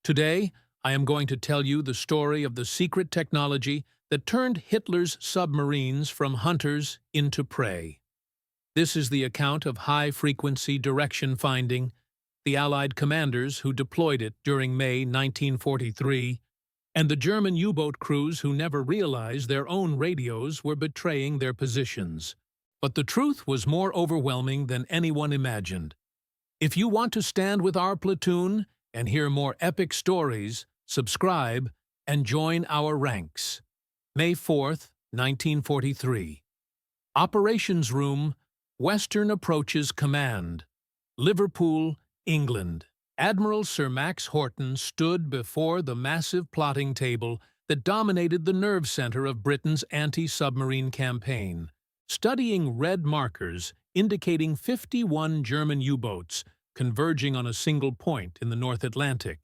Today, I am going to tell you the story of the secret technology that turned Hitler's submarines from hunters into prey. This is the account of high-frequency direction finding, the Allied commanders who deployed it during May 1943, and the German U-boat crews who never realized their own radios were betraying their positions. But the truth was more overwhelming than anyone imagined. If you want to stand with our platoon and hear more epic stories, subscribe and join our ranks. May 4th, 1943. Operations Room, Western Approaches Command, Liverpool, England. Admiral Sir Max Horton stood before the massive plotting table that dominated the nerve center of Britain's anti-submarine campaign, studying red markers indicating 51 German U-boats converging on a single point in the North Atlantic.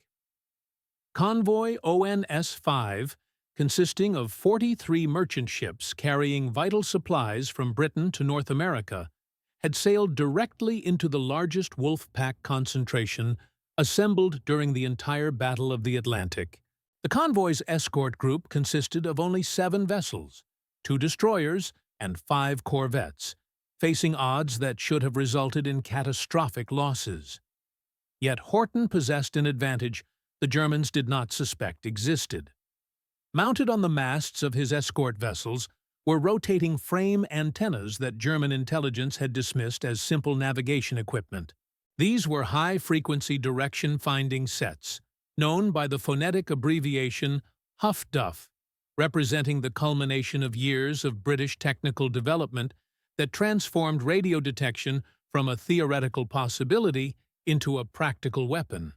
Convoy ONS5, consisting of 43 merchant ships carrying vital supplies from Britain to North America, had sailed directly into the largest wolfpack concentration assembled during the entire Battle of the Atlantic. The convoy's escort group consisted of only 7 vessels, 2 destroyers and 5 corvettes, facing odds that should have resulted in catastrophic losses. Yet Horton possessed an advantage the Germans did not suspect existed. Mounted on the masts of his escort vessels were rotating frame antennas that German intelligence had dismissed as simple navigation equipment. These were high-frequency direction-finding sets, known by the phonetic abbreviation HFDF, representing the culmination of years of British technical development that transformed radio detection from a theoretical possibility into a practical weapon.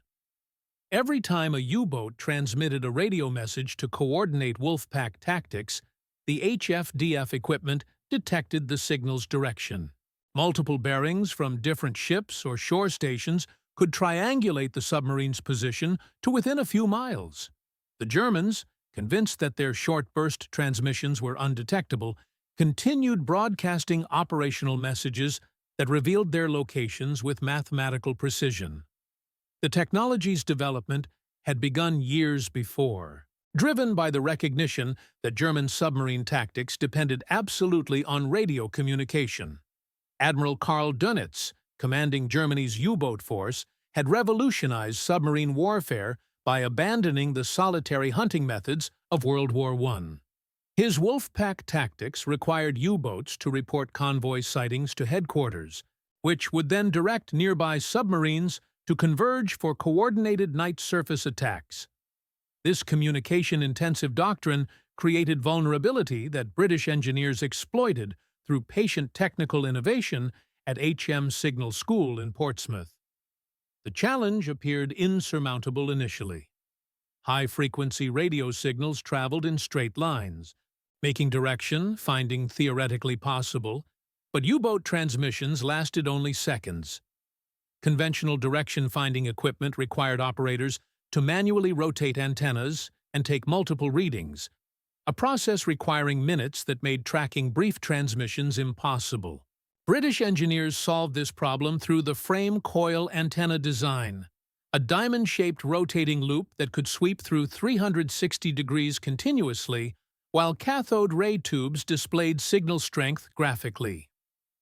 Every time a U-boat transmitted a radio message to coordinate wolfpack tactics, the HFDF equipment detected the signal's direction. Multiple bearings from different ships or shore stations could triangulate the submarine's position to within a few miles. The Germans, convinced that their short-burst transmissions were undetectable, continued broadcasting operational messages that revealed their locations with mathematical precision. The technology's development had begun years before, driven by the recognition that German submarine tactics depended absolutely on radio communication. Admiral Karl Dönitz, commanding Germany's U-boat force, had revolutionized submarine warfare by abandoning the solitary hunting methods of World War I. His wolfpack tactics required U-boats to report convoy sightings to headquarters, which would then direct nearby submarines to converge for coordinated night surface attacks. This communication-intensive doctrine created vulnerability that British engineers exploited through patient technical innovation at HM Signal School in Portsmouth. The challenge appeared insurmountable initially. High-frequency radio signals traveled in straight lines, making direction finding theoretically possible, but U-boat transmissions lasted only seconds. Conventional direction-finding equipment required operators to manually rotate antennas and take multiple readings, a process requiring minutes that made tracking brief transmissions impossible. British engineers solved this problem through the frame coil antenna design, a diamond-shaped rotating loop that could sweep through 360 degrees continuously, while cathode ray tubes displayed signal strength graphically.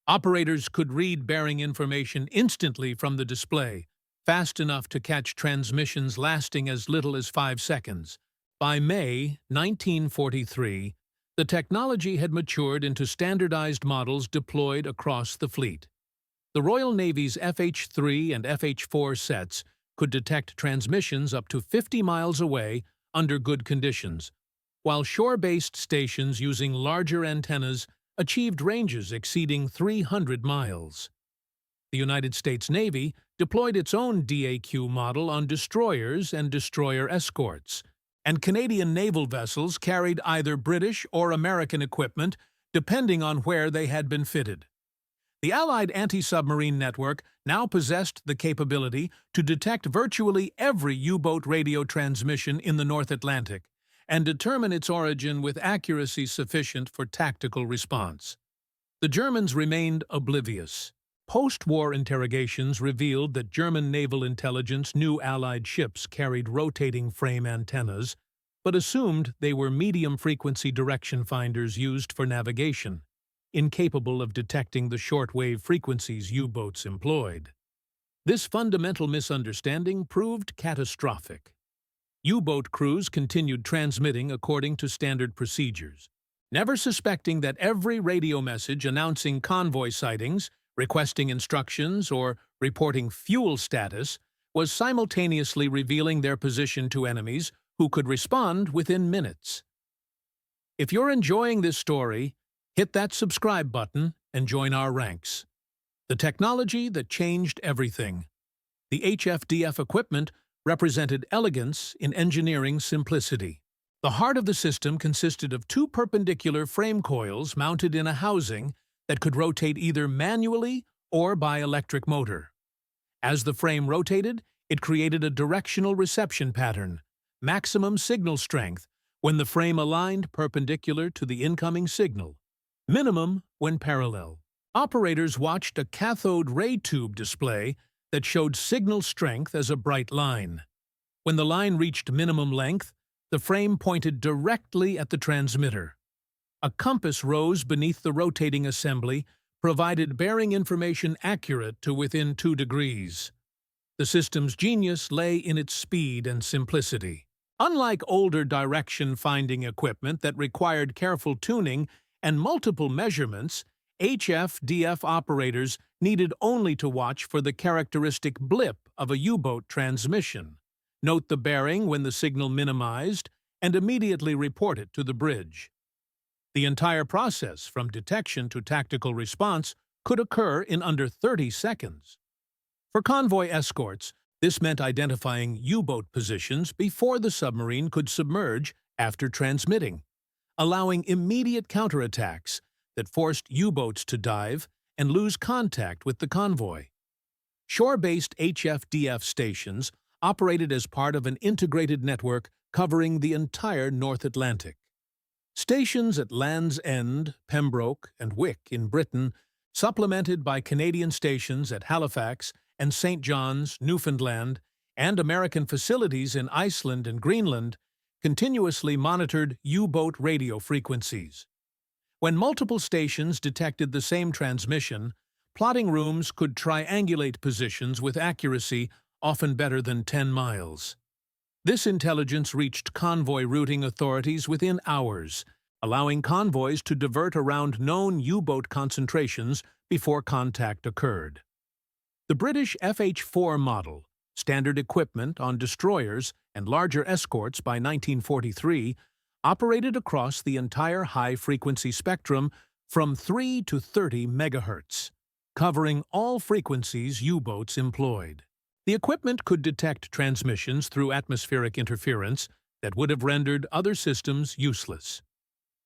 Operators could read bearing information instantly from the display, fast enough to catch transmissions lasting as little as 5 seconds. By May 1943, the technology had matured into standardized models deployed across the fleet. The Royal Navy's FH-3 and FH-4 sets could detect transmissions up to 50 miles away under good conditions, while shore-based stations using larger antennas achieved ranges exceeding 300 miles. The United States Navy deployed its own DAQ model on destroyers and destroyer escorts, and Canadian naval vessels carried either British or American equipment depending on where they had been fitted. The Allied anti-submarine network now possessed the capability to detect virtually every U-boat radio transmission in the North Atlantic and determine its origin with accuracy sufficient for tactical response. The Germans remained oblivious. Post-war interrogations revealed that German naval intelligence knew Allied ships carried rotating frame antennas, but assumed they were medium-frequency direction finders used for navigation, incapable of detecting the shortwave frequencies U-boats employed. This fundamental misunderstanding proved catastrophic. U-boat crews continued transmitting according to standard procedures, never suspecting that every radio message announcing convoy sightings, requesting instructions, or reporting fuel status was simultaneously revealing their position to enemies who could respond within minutes. If you're enjoying this story, hit that subscribe button and join our ranks. The technology that changed everything. The HFDF equipment represented elegance in engineering simplicity. The heart of the system consisted of two perpendicular frame coils mounted in a housing that could rotate either manually or by electric motor. As the frame rotated, it created a directional reception pattern, maximum signal strength when the frame aligned perpendicular to the incoming signal, minimum when parallel. Operators watched a cathode ray tube display that showed signal strength as a bright line. When the line reached minimum length, the frame pointed directly at the transmitter. A compass rose beneath the rotating assembly, provided bearing information accurate to within 2 degrees. The system's genius lay in its speed and simplicity. Unlike older direction-finding equipment that required careful tuning and multiple measurements, HFDF operators needed only to watch for the characteristic blip of a U-boat transmission, note the bearing when the signal minimized, and immediately report it to the bridge. The entire process, from detection to tactical response, could occur in under 30 seconds. For convoy escorts, this meant identifying U-boat positions before the submarine could submerge after transmitting, allowing immediate counterattacks that forced U-boats to dive and lose contact with the convoy. Shore-based HFDF stations operated as part of an integrated network covering the entire North Atlantic. Stations at Land's End, Pembroke, and Wick in Britain, supplemented by Canadian stations at Halifax and St. John's, Newfoundland, and American facilities in Iceland and Greenland, continuously monitored U-boat radio frequencies. When multiple stations detected the same transmission, plotting rooms could triangulate positions with accuracy often better than 10 miles. This intelligence reached convoy routing authorities within hours, allowing convoys to divert around known U-boat concentrations before contact occurred. The British FH-4 model, standard equipment on destroyers and larger escorts by 1943, operated across the entire high-frequency spectrum from 3 to 30 megahertz, covering all frequencies U-boats employed. The equipment could detect transmissions through atmospheric interference that would have rendered other systems useless.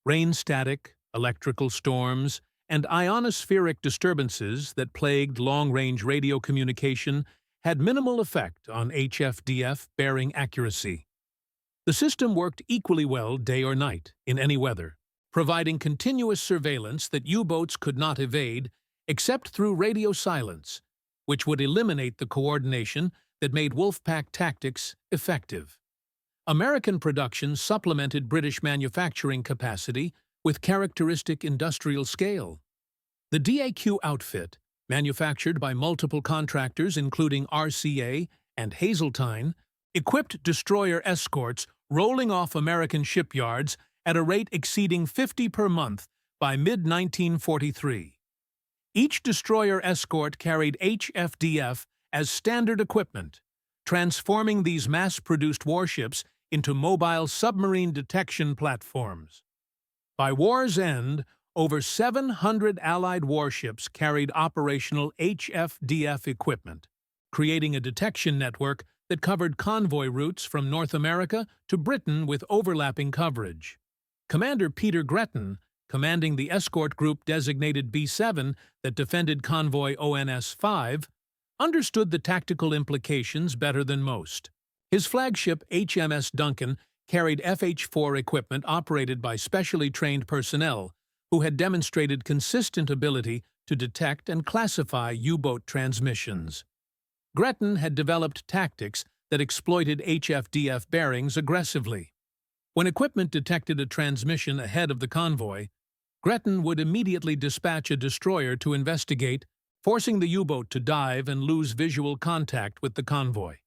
Rain static, electrical storms, and ionospheric disturbances that plagued long-range radio communication had minimal effect on HFDF bearing accuracy. The system worked equally well day or night, in any weather, providing continuous surveillance that U-boats could not evade except through radio silence, which would eliminate the coordination that made wolfpack tactics effective. American production supplemented British manufacturing capacity with characteristic industrial scale. The DAQ outfit, manufactured by multiple contractors including RCA and Hazeltine, equipped destroyer escorts rolling off American shipyards at a rate exceeding 50 per month by mid-1943. Each destroyer escort carried HFDF as standard equipment, transforming these mass-produced warships into mobile submarine detection platforms. By war's end, over 700 Allied warships carried operational HFDF equipment, creating a detection network that covered convoy routes from North America to Britain with overlapping coverage. Commander Peter Gretton, commanding the escort group designated B-7 that defended convoy ONS5, understood the tactical implications better than most. His flagship HMS Duncan carried FH-4 equipment operated by specially trained personnel who had demonstrated consistent ability to detect and classify U-boat transmissions. Gretton had developed tactics that exploited HFDF bearings aggressively. When equipment detected a transmission ahead of the convoy, Gretton would immediately dispatch a destroyer to investigate, forcing the U-boat to dive and lose visual contact with the convoy.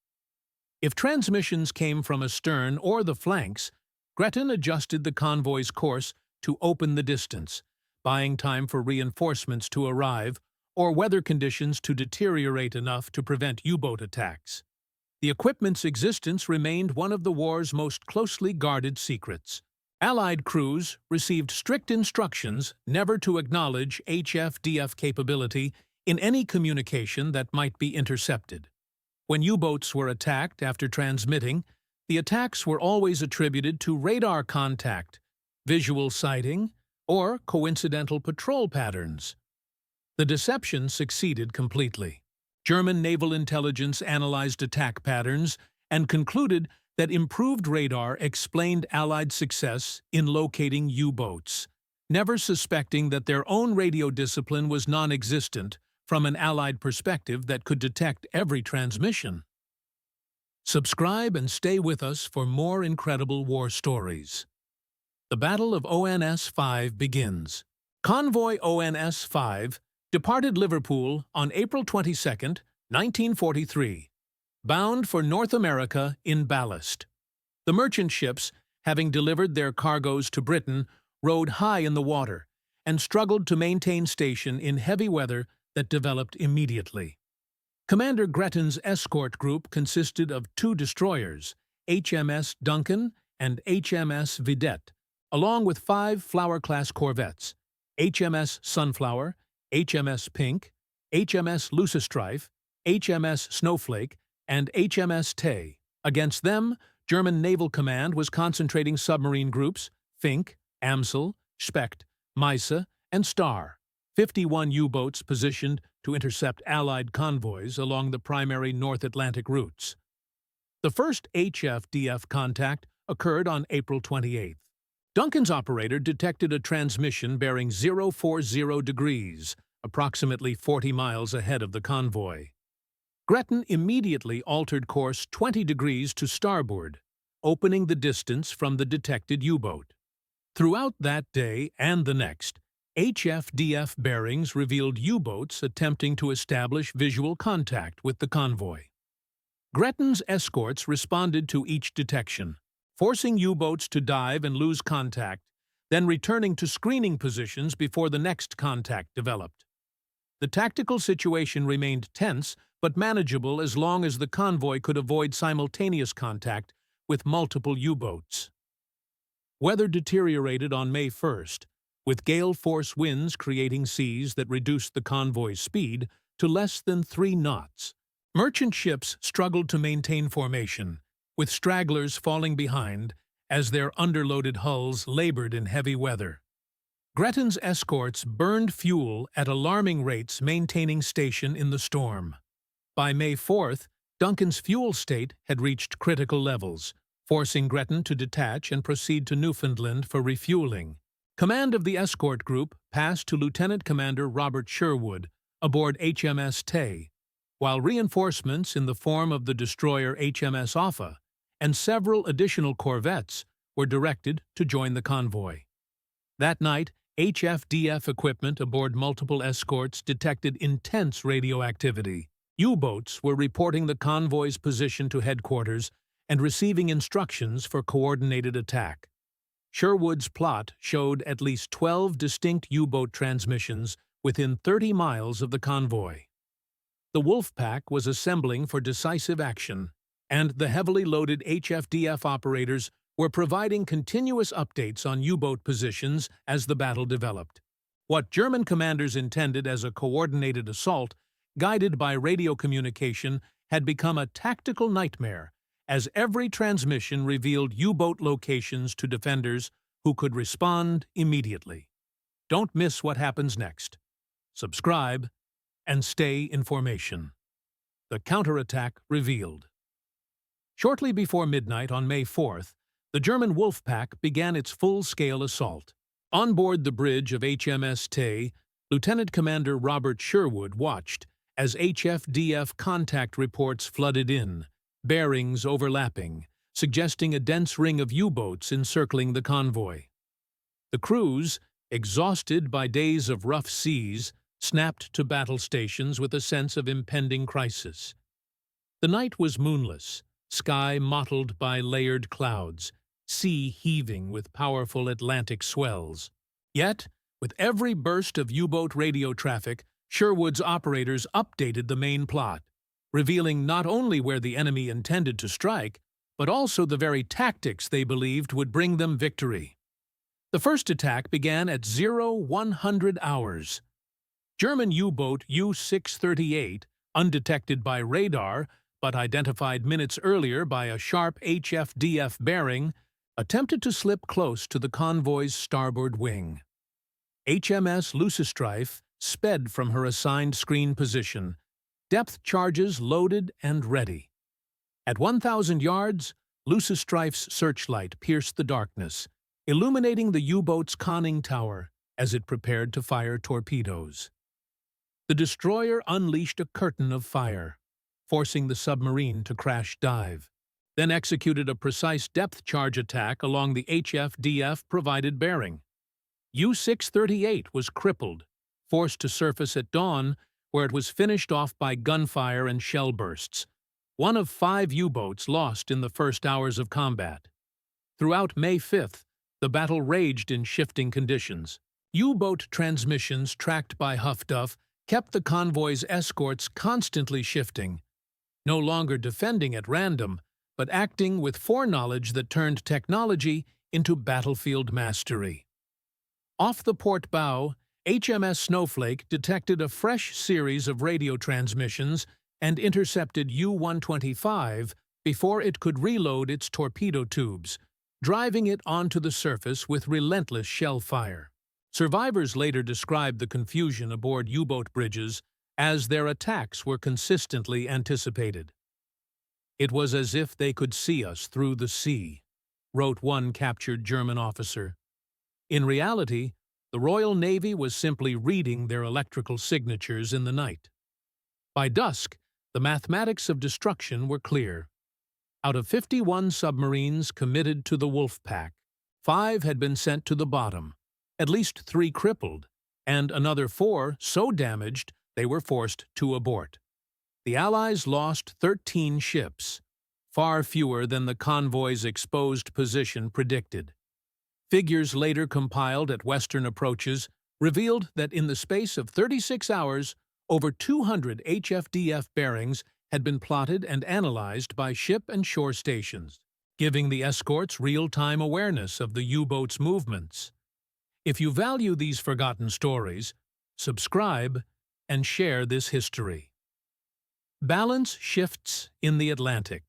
If transmissions came from astern or the flanks, Gretton adjusted the convoy's course to open the distance, buying time for reinforcements to arrive or weather conditions to deteriorate enough to prevent U-boat attacks. The equipment's existence remained one of the war's most closely guarded secrets. Allied crews received strict instructions never to acknowledge HFDF capability in any communication that might be intercepted. When U-boats were attacked after transmitting, the attacks were always attributed to radar contact, visual sighting, or coincidental patrol patterns. The deception succeeded completely. German naval intelligence analyzed attack patterns and concluded that improved radar explained Allied success in locating U-boats, never suspecting that their own radio discipline was non-existent from an Allied perspective that could detect every transmission. Subscribe and stay with us for more incredible war stories. The Battle of ONS5 begins. Convoy ONS5 departed Liverpool on April 22, 1943, bound for North America in ballast. The merchant ships, having delivered their cargoes to Britain, rode high in the water and struggled to maintain station in heavy weather that developed immediately. Commander Gretton's escort group consisted of 2 destroyers, HMS Duncan and HMS Vedette, along with 5 Flower-class corvettes, HMS Sunflower, HMS Pink, HMS Lucistrife, HMS Snowflake, and HMS Tay. Against them, German Naval Command was concentrating submarine groups Fink, Amsel, Specht, Meise, and Star, 51 U-boats positioned to intercept Allied convoys along the primary North Atlantic routes. The first HFDF contact occurred on April 28. Duncan's operator detected a transmission bearing 040 degrees, approximately 40 miles ahead of the convoy. Gretton immediately altered course 20 degrees to starboard, opening the distance from the detected U-boat. Throughout that day and the next, HFDF bearings revealed U-boats attempting to establish visual contact with the convoy. Gretton's escorts responded to each detection, forcing U-boats to dive and lose contact, then returning to screening positions before the next contact developed. The tactical situation remained tense but manageable as long as the convoy could avoid simultaneous contact with multiple U-boats. Weather deteriorated on May 1st, with gale-force winds creating seas that reduced the convoy's speed to less than 3 knots. Merchant ships struggled to maintain formation, with stragglers falling behind as their underloaded hulls labored in heavy weather. Gretton's escorts burned fuel at alarming rates, maintaining station in the storm. By May 4th, Duncan's fuel state had reached critical levels, forcing Gretton to detach and proceed to Newfoundland for refueling. Command of the escort group passed to Lieutenant Commander Robert Sherwood aboard HMS Tay, while reinforcements in the form of the destroyer HMS Offa and several additional corvettes were directed to join the convoy. That night, HFDF equipment aboard multiple escorts detected intense radioactivity. U-boats were reporting the convoy's position to headquarters and receiving instructions for coordinated attack. Sherwood's plot showed at least 12 distinct U-boat transmissions within 30 miles of the convoy. The wolfpack was assembling for decisive action, and the heavily loaded HFDF operators were providing continuous updates on U-boat positions as the battle developed. What German commanders intended as a coordinated assault, guided by radio communication, had become a tactical nightmare, as every transmission revealed U-boat locations to defenders who could respond immediately. Don't miss what happens next. Subscribe and stay in formation. The counterattack revealed. Shortly before midnight on May 4th, the German wolfpack began its full-scale assault. On board the bridge of HMS Tay, Lieutenant Commander Robert Sherwood watched as HFDF contact reports flooded in, bearings overlapping, suggesting a dense ring of U-boats encircling the convoy. The crews, exhausted by days of rough seas, snapped to battle stations with a sense of impending crisis. The night was moonless, sky mottled by layered clouds, sea heaving with powerful Atlantic swells. Yet, with every burst of U-boat radio traffic, Sherwood's operators updated the main plot, revealing not only where the enemy intended to strike, but also the very tactics they believed would bring them victory. The first attack began at 0100 hours. German U-boat U-638, undetected by radar but identified minutes earlier by a sharp HFDF bearing, attempted to slip close to the convoy's starboard wing. HMS Lucistrife sped from her assigned screen position, depth charges loaded and ready. At 1,000 yards, Lucistrife's searchlight pierced the darkness, illuminating the U-boat's conning tower as it prepared to fire torpedoes. The destroyer unleashed a curtain of fire, forcing the submarine to crash dive, then executed a precise depth charge attack along the HFDF-provided bearing. U-638 was crippled, forced to surface at dawn, where it was finished off by gunfire and shell bursts, one of 5 U-boats lost in the first hours of combat. Throughout May 5th, the battle raged in shifting conditions. U-boat transmissions tracked by HFDF kept the convoy's escorts constantly shifting, no longer defending at random, but acting with foreknowledge that turned technology into battlefield mastery. Off the port bow, HMS Snowflake detected a fresh series of radio transmissions and intercepted U-125 before it could reload its torpedo tubes, driving it onto the surface with relentless shell fire. Survivors later described the confusion aboard U-boat bridges as their attacks were consistently anticipated. "It was as if they could see us through the sea," wrote one captured German officer. In reality, the Royal Navy was simply reading their electrical signatures in the night. By dusk, the mathematics of destruction were clear. Out of 51 submarines committed to the wolfpack, 5 had been sent to the bottom, at least 3 crippled, and another 4 so damaged they were forced to abort. The Allies lost 13 ships, far fewer than the convoy's exposed position predicted. Figures later compiled at Western approaches revealed that in the space of 36 hours, over 200 HFDF bearings had been plotted and analyzed by ship and shore stations, giving the escorts real-time awareness of the U-boat's movements. If you value these forgotten stories, subscribe and share this history. Balance shifts in the Atlantic.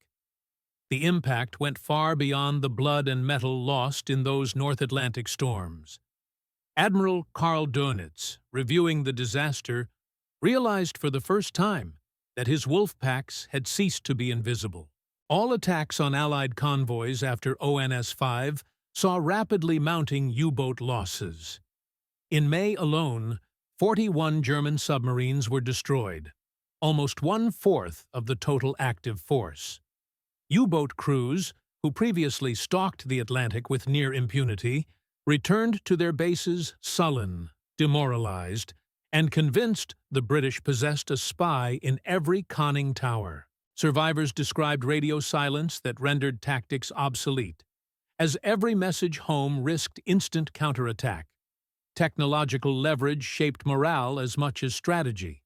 The impact went far beyond the blood and metal lost in those North Atlantic storms. Admiral Karl Dönitz, reviewing the disaster, realized for the first time that his wolfpacks had ceased to be invisible. All attacks on Allied convoys after ONS5 saw rapidly mounting U-boat losses. In May alone, 41 German submarines were destroyed, almost 1/4 of the total active force. U-boat crews, who previously stalked the Atlantic with near impunity, returned to their bases sullen, demoralized, and convinced the British possessed a spy in every conning tower. Survivors described radio silence that rendered tactics obsolete, as every message home risked instant counterattack. Technological leverage shaped morale as much as strategy.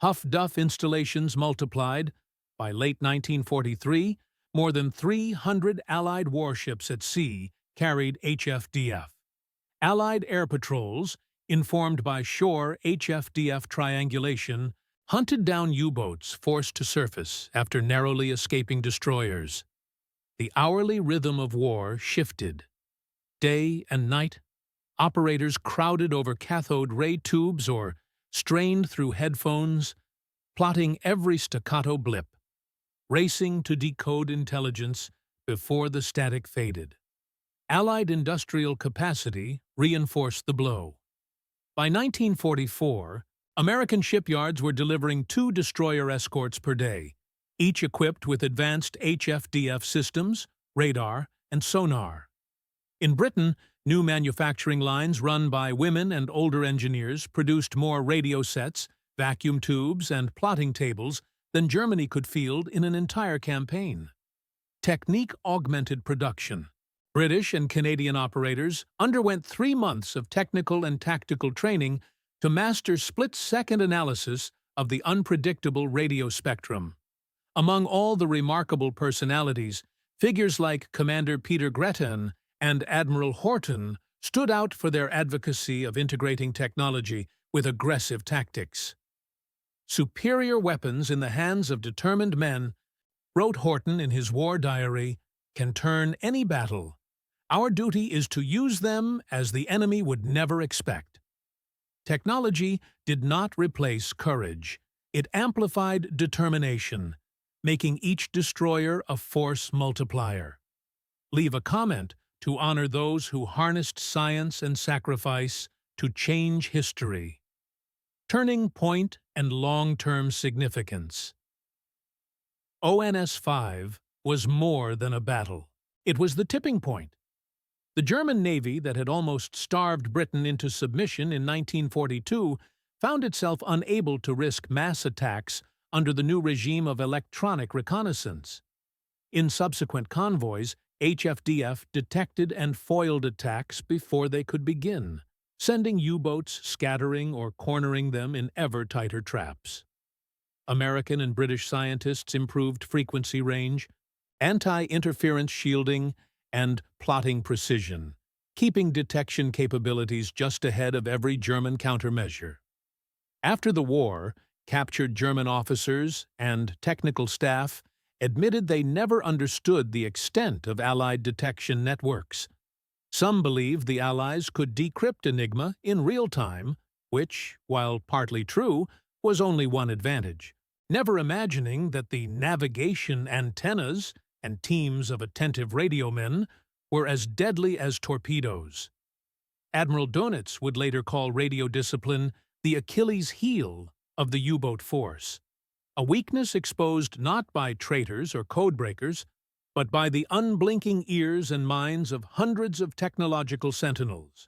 HFDF installations multiplied. By late 1943, more than 300 Allied warships at sea carried HFDF. Allied air patrols, informed by shore HFDF triangulation, hunted down U-boats forced to surface after narrowly escaping destroyers. The hourly rhythm of war shifted. Day and night, operators crowded over cathode ray tubes or strained through headphones, plotting every staccato blip, racing to decode intelligence before the static faded. Allied industrial capacity reinforced the blow. By 1944, American shipyards were delivering 2 destroyer escorts per day, each equipped with advanced HFDF systems, radar, and sonar. In Britain, new manufacturing lines run by women and older engineers produced more radio sets, vacuum tubes, and plotting tables than Germany could field in an entire campaign. Technique-augmented production. British and Canadian operators underwent 3 months of technical and tactical training to master split-second analysis of the unpredictable radio spectrum. Among all the remarkable personalities, figures like Commander Peter Gretton and Admiral Horton stood out for their advocacy of integrating technology with aggressive tactics. "Superior weapons in the hands of determined men," wrote Horton in his war diary, "can turn any battle. Our duty is to use them as the enemy would never expect." Technology did not replace courage. It amplified determination, making each destroyer a force multiplier. Leave a comment to honor those who harnessed science and sacrifice to change history. Turning point and long-term significance. ONS5 was more than a battle. It was the tipping point. The German Navy that had almost starved Britain into submission in 1942 found itself unable to risk mass attacks under the new regime of electronic reconnaissance. In subsequent convoys, HFDF detected and foiled attacks before they could begin, sending U-boats scattering or cornering them in ever tighter traps. American and British scientists improved frequency range, anti-interference shielding, and plotting precision, keeping detection capabilities just ahead of every German countermeasure. After the war, captured German officers and technical staff admitted they never understood the extent of Allied detection networks. Some believed the Allies could decrypt Enigma in real time, which, while partly true, was only one advantage, never imagining that the navigation antennas and teams of attentive radiomen were as deadly as torpedoes. Admiral Dönitz would later call radio discipline the Achilles heel of the U-boat force, a weakness exposed not by traitors or codebreakers, but by the unblinking ears and minds of hundreds of technological sentinels.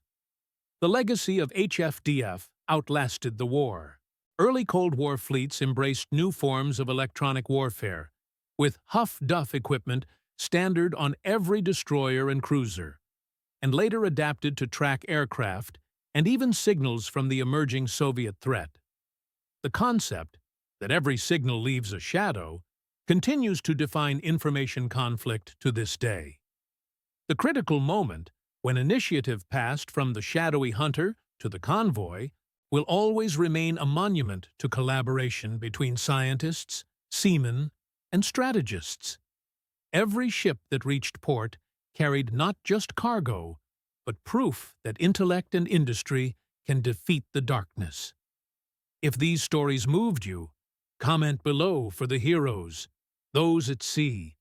The legacy of HFDF outlasted the war. Early Cold War fleets embraced new forms of electronic warfare, with Huff-Duff equipment standard on every destroyer and cruiser, and later adapted to track aircraft and even signals from the emerging Soviet threat. The concept that every signal leaves a shadow continues to define information conflict to this day. The critical moment, when initiative passed from the shadowy hunter to the convoy, will always remain a monument to collaboration between scientists, seamen, and strategists. Every ship that reached port carried not just cargo, but proof that intellect and industry can defeat the darkness. If these stories moved you, comment below for the heroes, those at sea,